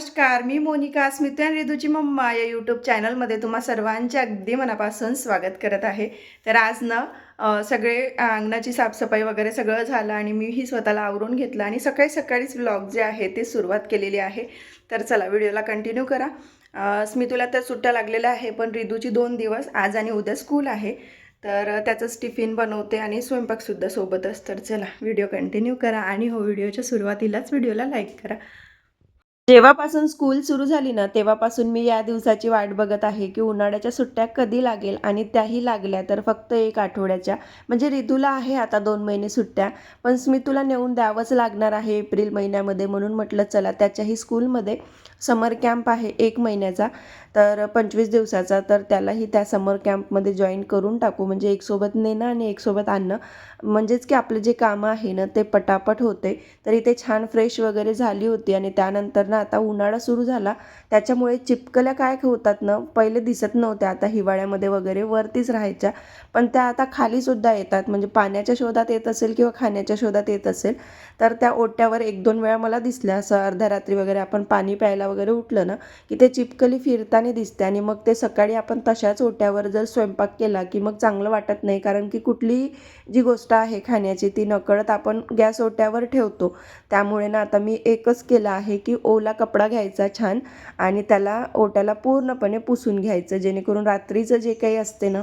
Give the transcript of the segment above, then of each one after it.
नमस्कार, मी मोनिका स्मिता आणि रिदूची मम्मा या यूट्यूब चॅनलमध्ये तुम्हा सर्वांचे अगदी मनापासून स्वागत करत आहे. तर आज ना सगळे अंगणाची साफसफाई वगैरे सगळं झालं आणि मीही स्वतःला आवरून घेतलं आणि सकाळी सकाळीच व्लॉग जे आहे ते सुरुवात केलेली आहे. तर चला व्हिडिओला कंटिन्यू करा. स्मितूला तर सुट्ट्या लागलेल्या आहे, पण रिदूची 2 दिवस आज आणि उद्या स्कूल आहे. तर त्याचंच टिफिन बनवते आणि स्वयंपाकसुद्धा सोबतच. तर चला व्हिडिओ कंटिन्यू करा आणि हो व्हिडिओच्या सुरुवातीलाच व्हिडिओला लाईक करा. जेव्हापासून स्कूल सुरू झाली ना, तेव्हापासून मी या दिवसाची वाट बघत आहे, की उन्हाळ्याच्या सुट्ट्या कधी लागेल आणि त्याही लागल्या तर फक्त 1 आठवड्याच्या. म्हणजे रितूला आहे आता 2 महिने सुट्ट्या, पण स्मितूला नेऊन द्यावंच लागणार आहे एप्रिल महिन्यामध्ये. म्हणून म्हटलं चला त्याच्याही स्कूलमध्ये समर कॅम्प आहे 1 महिन्याचा, तर 25 दिवसाचा. तर त्यालाही त्या समर कॅम्पमध्ये जॉईन करून टाकू. म्हणजे एक सोबत नेणं आणि एक सोबत आणणं, म्हणजेच की आपलं जे कामं आहे ना ते पटापट होते. तर इथे छान फ्रेश वगैरे झाली होती आणि त्यानंतर ना आता उन्हाळा सुरू झाला, त्याच्यामुळे चिपकल्या काय होतात ना, पहिले दिसत नव्हत्या, आता हिवाळ्यामध्ये वगैरे वरतीच राहायच्या, पण त्या आता खालीसुद्धा येतात. म्हणजे पाण्याच्या शोधात येत असेल किंवा खाण्याच्या शोधात येत असेल, तर त्या ओट्यावर 1-2 वेळा मला दिसल्या. असं अर्ध्या रात्री वगैरे आपण पाणी प्यायला वगैरे उठलं ना, की ते चिपकली फिरताना दिसते आणि मग ते सकाळी आपण तशाच ओट्यावर जर स्वयंपाक केला की मग चांगलं वाटत नाही. कारण की कुठलीही जी गोष्ट आहे खाण्याची ती नकळत आपण गॅस ओट्यावर ठेवतो. त्यामुळे ना आता मी एकच केलं आहे, की ओला कपडा घ्यायचा छान आणि त्याला ओट्याला पूर्णपणे पुसून घ्यायचं, जेणेकरून रात्रीचं जे काही असते ना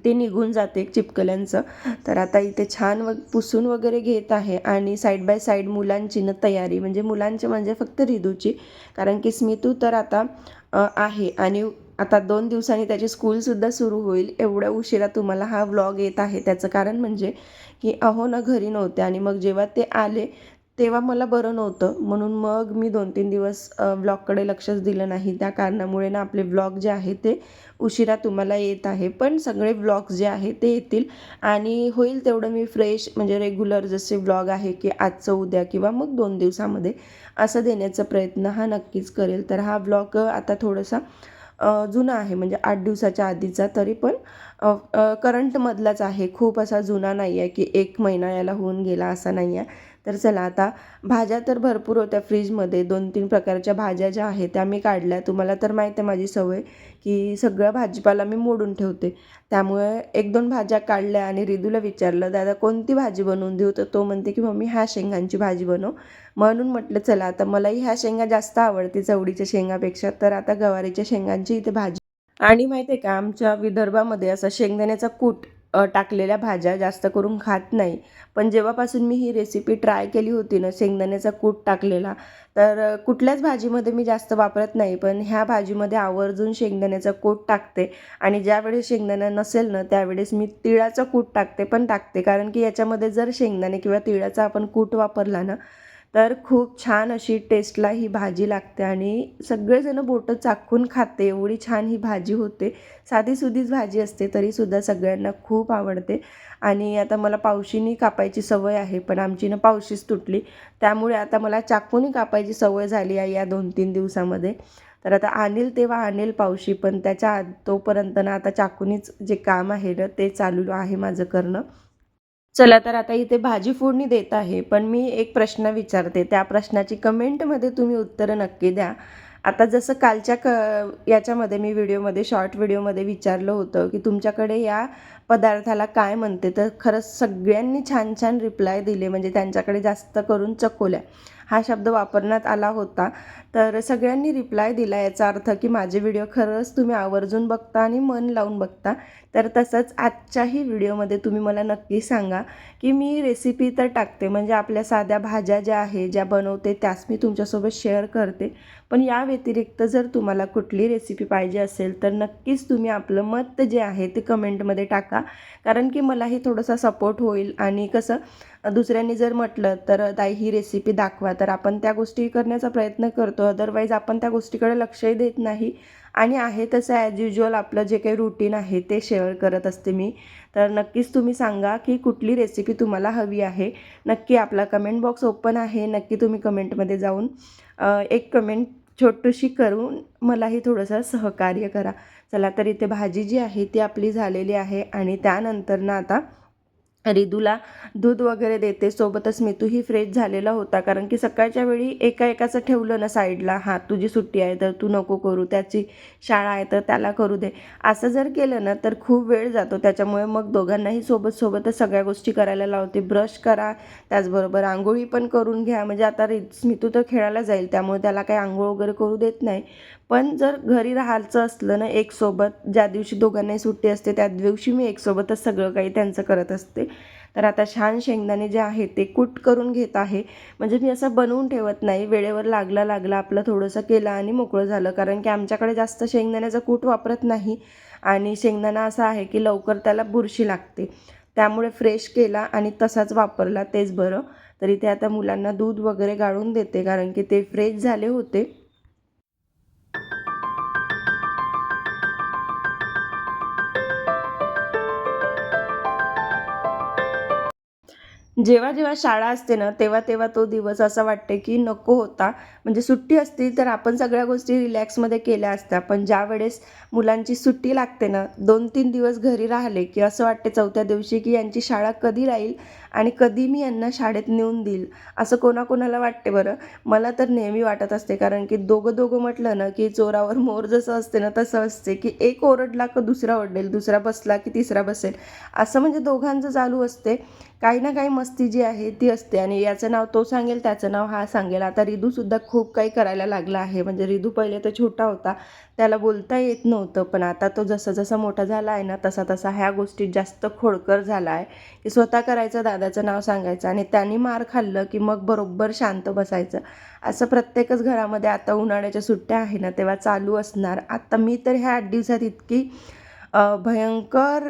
ते निघून जाते चिपकल्यांचं. तर आता इथे छान पुसून वगैरे घेत आहे आणि साईड बाय साईड मुलांची ना तयारी, म्हणजे मुलांची म्हणजे फक्त रिदूची, कारण की स्मितू तर आता आहे आणि आता 2 दिवसांनी त्याची स्कूलसुद्धा सुरू होईल. एवढ्या उशिरा तुम्हाला हा व्लॉग येत आहे, त्याचं कारण म्हणजे की अहो ना घरी नव्हते आणि मग जेव्हा ते आले तेव्हा मला बरं नव्हतं, म्हणून मग मी 2-3 दिवस व्लॉगकडे लक्षच दिलं नाही. त्या कारणामुळे ना आपले व्लॉग जे आहे ते उशिरा तुम्हाला येत आहे. पण सगळे व्लॉग्स जे आहे ते येतील आणि होईल तेवढं मी फ्रेश, म्हणजे रेग्युलर जसे व्लॉग आहे की आजचं उद्या किंवा मग 2 दिवसामध्ये असं देण्याचा प्रयत्न हा नक्कीच करेल. तर हा व्लॉग आता थोडासा जुना आहे, म्हणजे 8 दिवसाच्या आधीचा, तरी पण करंटमधलाच आहे. खूप असा जुना नाही आहे की 1 महिना याला होऊन गेला, असा नाही आहे. तर चला आता भाज्या तर भरपूर होत्या फ्रीजमध्ये. 2-3 प्रकारच्या भाज्या ज्या आहेत त्या मी काढल्या. तुम्हाला तर माहीत आहे माझी सवय, की सगळं भाजीपाला मी मोडून ठेवते. त्यामुळे 1-2 भाज्या काढल्या आणि रिदूला विचारलं, दादा कोणती भाजी बनवून देऊ? तर तो म्हणते की मम्मी ह्या शेंगांची भाजी बनव. म्हणून म्हटलं चला आता मलाही ह्या शेंगा जास्त आवडते चवळीच्या शेंगापेक्षा, तर आता गवारीच्या शेंगांची इथे भाजी. आणि माहिती आहे का, आमच्या विदर्भामध्ये असा शेंगदाण्याचा कूट टाकलेल्या भाज्या जास्त करून खात नाही. पण जेव्हापासून मी ही रेसिपी ट्राय केली होती ना, शेंगदाण्याचा कूट टाकलेला, तर कुठल्याच भाजीमध्ये मी जास्त वापरत नाही, पण ह्या भाजीमध्ये आवर्जून शेंगदाण्याचा कूट टाकते. आणि ज्यावेळेस शेंगदाणा नसेल ना त्यावेळेस मी तिळाचं कूट टाकते, कारण की याच्यामध्ये जर शेंगदाणे किंवा तिळाचा आपण कूट वापरला ना, तर खूप छान अशी टेस्टला ही भाजी लागते आणि सगळेजण बोटं चाखून खाते, एवढी छान ही भाजी होते. साधीसुधीच भाजी असते तरीसुद्धा सगळ्यांना खूप आवडते. आणि आता मला पावशीनी कापायची सवय आहे, पण आमची ना पावशीच तुटली, त्यामुळे आता मला चाकूनी कापायची सवय झाली आहे या 2-3 दिवसामध्ये. तर आता आणेल तेव्हा आणेल पावशी, पण त्याच्या तोपर्यंत ना आता चाकूनीच जे काम आहे ना ते चालू आहे माझं करणं. चला तर आता इथे भाजी फोडणी देत आहे, पण मी एक प्रश्न विचारते, त्या प्रश्नाची कमेंटमध्ये तुम्ही उत्तरं नक्की द्या. आता जसं कालच्या याच्यामध्ये मी व्हिडिओमध्ये शॉर्ट व्हिडिओमध्ये विचारलं होतं की तुमच्याकडे या पदार्थाला काय म्हणते, तर खरंच सगळ्यांनी छान छान रिप्लाय दिले. म्हणजे त्यांच्याकडे जास्त करून चकोल्या हा शब्द वापरण्यात आला होता. तर सगळ्यांनी रिप्लाय दिला, याचा अर्थ की माझे व्हिडिओ खरंच तुम्ही आवर्जून बघता आणि मन लावून बघता. तर तसंच आजच्याही व्हिडिओमध्ये तुम्ही मला नक्की सांगा की मी रेसिपी तर टाकते, म्हणजे आपल्या साध्या भाज्या ज्या आहे ज्या बनवते त्याच मी तुमच्यासोबत शेअर करते, पण या व्यतिरिक्त जर तुम्हाला कुठली रेसिपी पाहिजे असेल तर नक्कीच तुम्ही आपलं मत जे आहे ते कमेंटमध्ये टाका. कारण की मलाही थोडंसं सपोर्ट होईल आणि कसं दुसऱ्यांनी जर म्हटलं तर ताई ही रेसिपी दाखवा, तर आपण त्या गोष्टी करण्याचा प्रयत्न करतो. अदरवाईज आपण त्या गोष्टीकडे लक्षही देत नाही आणि आहे तसं ॲज युज्युअल आपलं जे काही रूटीन आहे ते शेअर करत असते मी. तर नक्कीच तुम्ही सांगा की कुठली रेसिपी तुम्हाला हवी आहे. नक्की आपला कमेंट बॉक्स ओपन आहे, नक्की तुम्ही कमेंटमध्ये जाऊन एक कमेंट छोटीशी करून मलाही थोडंसं सहकार्य करा. चला तर इथे भाजी जी आहे ती आपली झालेली आहे आणि त्यानंतर ना आता रिदूला दूध वगैरे देते. सोबतच मितूही फ्रेश झालेला होता, कारण की सकाळच्या वेळी एकाचं ठेवलं ना साईडला, हां तुझी सुट्टी आहे तर तू नको करू, त्याची शाळा आहे तर त्याला करू दे, असं जर केलं ना तर खूप वेळ जातो. त्याच्यामुळे मग दोघांनाही सोबतच सगळ्या गोष्टी करायला लावते. ब्रश करा, त्याचबरोबर आंघोळी पण करून घ्या. म्हणजे आता मितू तर खेळायला जाईल, त्यामुळे त्याला काही आंघोळ वगैरे करू देत नाही. पण जर घरी राहायचं असलं ना एकसोबत, ज्या दिवशी दोघांनाही सुट्टी असते त्या दिवशी मी एकसोबतच सगळं काही त्यांचं करत असते. तर आता छान शेंगदाणे जे आहे ते कूट करून घेत आहे. म्हणजे मी असं बनवून ठेवत नाही, वेळेवर लागला आपलं थोडंसं केलं आणि मोकळं झालं, कारण की आमच्याकडे जास्त शेंगदाण्याचा कूट वापरत नाही. आणि शेंगदाणा असा आहे की लवकर त्याला बुरशी लागते, त्यामुळे फ्रेश केला आणि तसाच वापरला तेच बरं. तरी ते आता मुलांना दूध वगैरे गाळून देते, कारण की ते फ्रेश झाले होते. जेव्हा शाळा असते ना तेव्हा तो दिवस असा वाटते की नको होता. म्हणजे सुट्टी असती तर आपण सगळ्या गोष्टी रिलॅक्समध्ये केल्या असत्या, पण ज्या वेळेस मुलांची सुट्टी लागते ना 2-3 दिवस घरी राहिले की असं वाटते चौथ्या दिवशी की यांची शाळा कधी राहील आणि कधी मी यांना शाळेत नेऊन देईल, असं कोणाकोणाला वाटते बरं. मला तर नेहमी वाटत असते, कारण की दोघं म्हटलं ना की चोरावर मोर जसं असते ना तसं असते, की एक ओरडला की दुसरा ओरडेल, दुसरा बसला की तिसरा बसेल, असं म्हणजे दोघांचं चालू असते. काही ना काही मस्ती जी आहे ती असते, आणि याचं नाव तो सांगेल, त्याचं नाव हा सांगेल. आता रिदूसुद्धा खूप काही करायला लागला आहे. म्हणजे रिदू पहिले तर छोटा होता, त्याला बोलता येत नव्हतं, पण आता तो जसा मोठा झाला आहे ना तसा ह्या गोष्टीत जास्त खोडकर झाला आहे, की स्वतः करायचं, दादाचं नाव सांगायचं, आणि त्यांनी मार खाल्लं की मग बरोबर शांत बसायचं. असं प्रत्येकच घरामध्ये आता उन्हाळ्याच्या सुट्ट्या आहे ना तेव्हा चालू असणार. आता मी तर ह्या 8 दिवसात इतकी भयंकर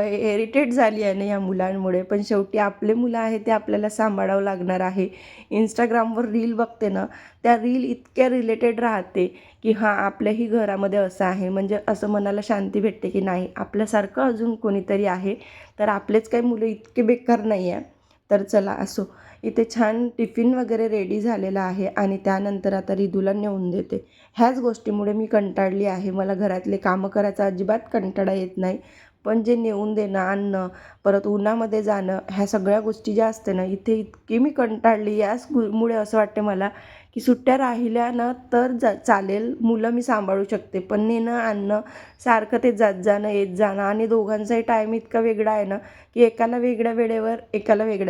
इरिटेट झाली आहे ना या मुलांमुळे, पण शेवटी आपले मुलं आहे ते आपल्याला सांभाळावं लागणार आहे. इंस्टाग्रामवर रील बघते ना, त्या रील इतक्या रिलेटेड राहते की हां आपल्याही घरामध्ये असं आहे, म्हणजे असं मनाला शांती भेटते की नाही आपल्यासारखं अजून कोणीतरी आहे, तर आपलेच काही मुलं इतके बेकार नाही आहे. तर चला असो, इथे छान टिफिन वगैरे रेडी झालेला आहे आणि त्यानंतर आता रिदूला नेऊन देते. ह्याच गोष्टीमुळे मी कंटाळली आहे. मला घरातले कामं करायचा अजिबात कंटाळा येत नाही, पण जे नेऊन देणं, आणणं, परत उन्हामध्ये जाणं, ह्या सगळ्या गोष्टी ज्या असते ना इथे इतकी मी कंटाळली. मुळे असं वाटते मला की सुट्ट्या राहिल्या ना तर चालेल, मुलं मी सांभाळू शकते, पण नेणं आणणं सारखं ते जात जाणं येत जाणं, आणि दोघांचाही टाईम इतका वेगळा आहे ना की एकाला वेगळ्या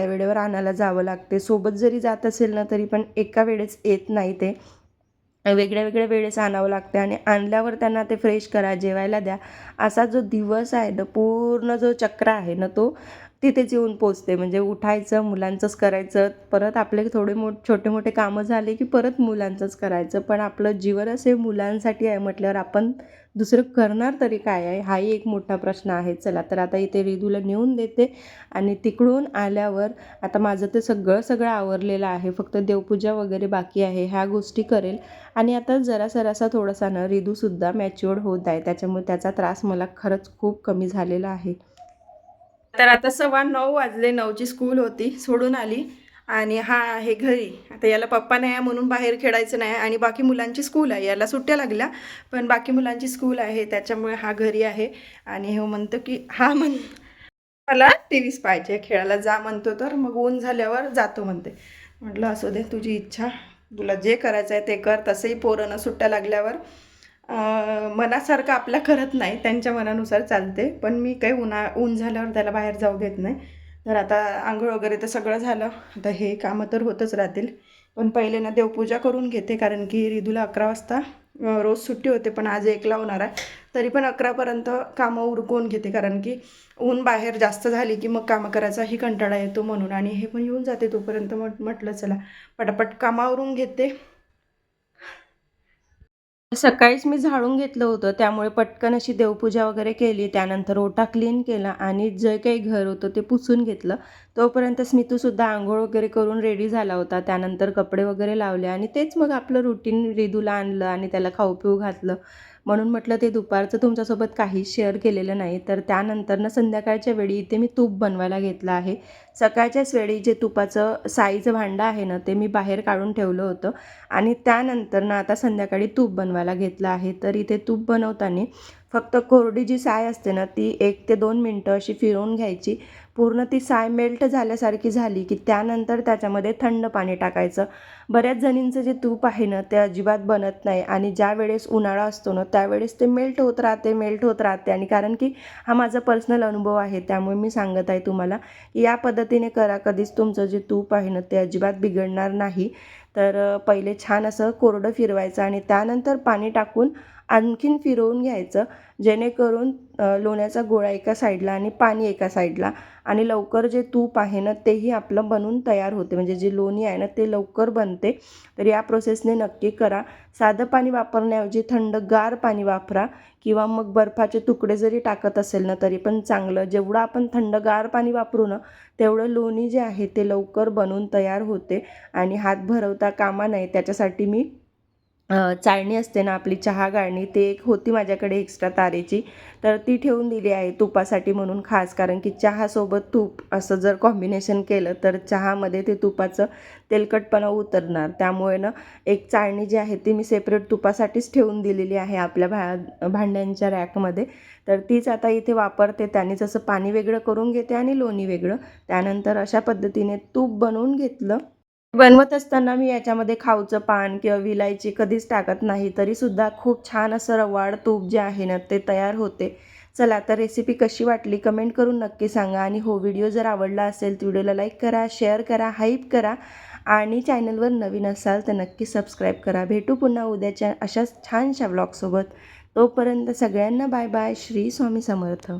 वेळेवर आणायला जावं लागते. सोबत जरी जात असेल ना तरी पण एका वेळेस येत नाही, ते वेगळ्या वेळेस आणावं लागते, आणि आणल्यावर त्यांना ते फ्रेश करा, जेवायला द्या. असा जो दिवस आहे ना, पूर्ण जो चक्र आहे ना तो तिथेच येऊन पोचते. म्हणजे उठायचं, मुलांचंच करायचं, परत आपले थोडे छोटे मोठे कामं झाले की परत मुलांचंच करायचं. पण आपलं जीवनच हे मुलांसाठी आहे म्हटल्यावर आपण दुसरं करणार तरी काय आहे, हाही एक मोठा प्रश्न आहे. चला तर आता इथे रिदूला नेऊन देते, आणि तिकडून आल्यावर आता माझं ते सगळं आवरलेलं आहे, फक्त देवपूजा वगैरे बाकी आहे, ह्या गोष्टी करेल. आणि आता जरासा थोडासा ना रिदूसुद्धा मॅच्युअर्ड होत आहे, त्याच्यामुळे त्याचा त्रास मला खरंच खूप कमी झालेला आहे. तर आता 9:15 वाजले, 9ची स्कूल होती, सोडून आली आणि हा आहे घरी. आता याला पप्पा नाही आहे म्हणून बाहेर खेळायचं नाही, आणि बाकी मुलांची स्कूल आहे, याला सुट्ट्या लागल्या पण बाकी मुलांची स्कूल आहे, त्याच्यामुळे हा घरी आहे. आणि हे म्हणतो की मला टीव्हीच पाहिजे, खेळायला जा म्हणतो, तर मग ऊन झाल्यावर जातो म्हणते. म्हटलं असू दे, तुझी इच्छा, तुला जे करायचं आहे ते कर. तसंही पोरांना सुट्ट्या लागल्यावर मनासारखं आपल्या करत नाही, त्यांच्या मनानुसार चालते, पण मी काही ऊन झाल्यावर त्याला बाहेर जाऊ देत नाही. तर आता आंघोळ वगैरे तर सगळं झालं, आता हे कामं तर होतच राहतील, पण पहिले ना देवपूजा करून घेते, कारण की रिदूला 11 वाजता रोज सुट्टी होते, पण आज 1ला होणार आहे. तरी पण 11पर्यंत कामं उरकून घेते, कारण की ऊन बाहेर जास्त झाली की मग कामं करायचाही कंटाळा येतो म्हणून. आणि हे पण येऊन जाते तोपर्यंत, म्हटलं चला पटापट कामावरून घेते. सकाळीच मी झाडून घेतलं होतं, त्यामुळे पटकन अशी देवपूजा वगैरे केली, त्यानंतर ओटा क्लीन केला आणि जे काही घर होतं ते पुसून घेतलं. तोपर्यंत स्मितूसुद्धा आंघोळ वगैरे करून रेडी झाला होता. त्यानंतर कपडे वगैरे लावले आणि तेच मग आपलं रुटीन, रिदूला आणलं आणि त्याला खाऊ पिऊ घातलं. म्हणून म्हटलं ते दुपारचं तुमच्यासोबत काहीच शेअर केलेलं नाही. तर त्यानंतर संध्याकाळच्या वेळी इथे मी तूप बनवायला घेतलं आहे. सकाळच्याच वेळी जे तुपाचं साईचं भांडं आहे ना ते मी बाहेर काढून ठेवलं होतं, आणि त्यानंतर आता संध्याकाळी तूप बनवायला घेतलं आहे. तर इथे तूप बनवताना फक्त कोरडी जी साय असते ना ती 1 ते 2 मिनटं अशी फिरवून घ्यायची. पूर्ण ती साय मेल्ट झाल्यासारखी झाली की त्यानंतर त्याच्यामध्ये थंड पाणी टाकायचं. बऱ्याच जणींचं जे तूप आहे ना ते अजिबात बनत नाही आणि ज्यावेळेस उन्हाळा असतो ना त्यावेळेस ते मेल्ट होत राहते, मेल्ट होत राहते आणि कारण की हा माझा पर्सनल अनुभव आहे त्यामुळे मी सांगत आहे तुम्हाला की या पद्धतीने करा. कधीच तुमचं जे तूप आहे ना ते अजिबात बिघडणार नाही. तर पहिले छान असं कोरडं फिरवायचं आणि त्यानंतर पाणी टाकून आणखीन फिरवून घ्यायचं, जेणेकरून लोण्याचा गोळा एका साईडला आणि पाणी एका साईडला आणि लवकर जे तूप आहे ना तेही आपलं बनून तयार होते. म्हणजे जे लोणी आहे ना ते लवकर बनते. तर या प्रोसेसने नक्की करा. साधं पाणी वापरण्याऐवजी थंडगार पाणी वापरा किंवा मग बर्फाचे तुकडे जरी टाकत असेल ना तरी पण चांगलं. जेवढं आपण थंडगार पाणी वापरू ना तेवढं लोणी जे आहे ते लवकर बनून तयार होते आणि हात भरवता कामा नये. त्याच्यासाठी मी चाळणी असते ना आपली चहा गाळणी, ते एक होती माझ्याकडे एक्स्ट्रा तारेची, तर ती ठेवून दिली आहे तुपासाठी म्हणून खास. कारण की चहासोबत तूप असं जर कॉम्बिनेशन केलं तर चहामध्ये ते तुपाचं तेलकटपणा उतरणार. त्यामुळे ना एक चाळणी जी आहे ती मी सेपरेट तुपासाठीच ठेवून दिलेली आहे आपल्या भांड्यांच्या रॅकमध्ये. तर तीच आता इथे वापरते. त्यानेच असं पाणी वेगळं करून घेते आणि लोणी वेगळं. त्यानंतर अशा पद्धतीने तूप बनवून घेतलं. बनवत असताना मी याच्यामध्ये खाऊचं पान किंवा विलायची कधीच टाकत नाही, तरीसुद्धा खूप छान असं रवाळ तूप जे आहे ना ते तयार होते. चला तर रेसिपी कशी वाटली कमेंट करून नक्की सांगा आणि हो व्हिडिओ जर आवडला असेल तर व्हिडिओला लाईक करा, शेअर करा, हाईप करा आणि चॅनलवर नवीन असाल तर नक्की सबस्क्राईब करा. भेटू पुन्हा उद्याच्या अशाच छानशा व्लॉगसोबत. तोपर्यंत सगळ्यांना बाय बाय. श्री स्वामी समर्थ.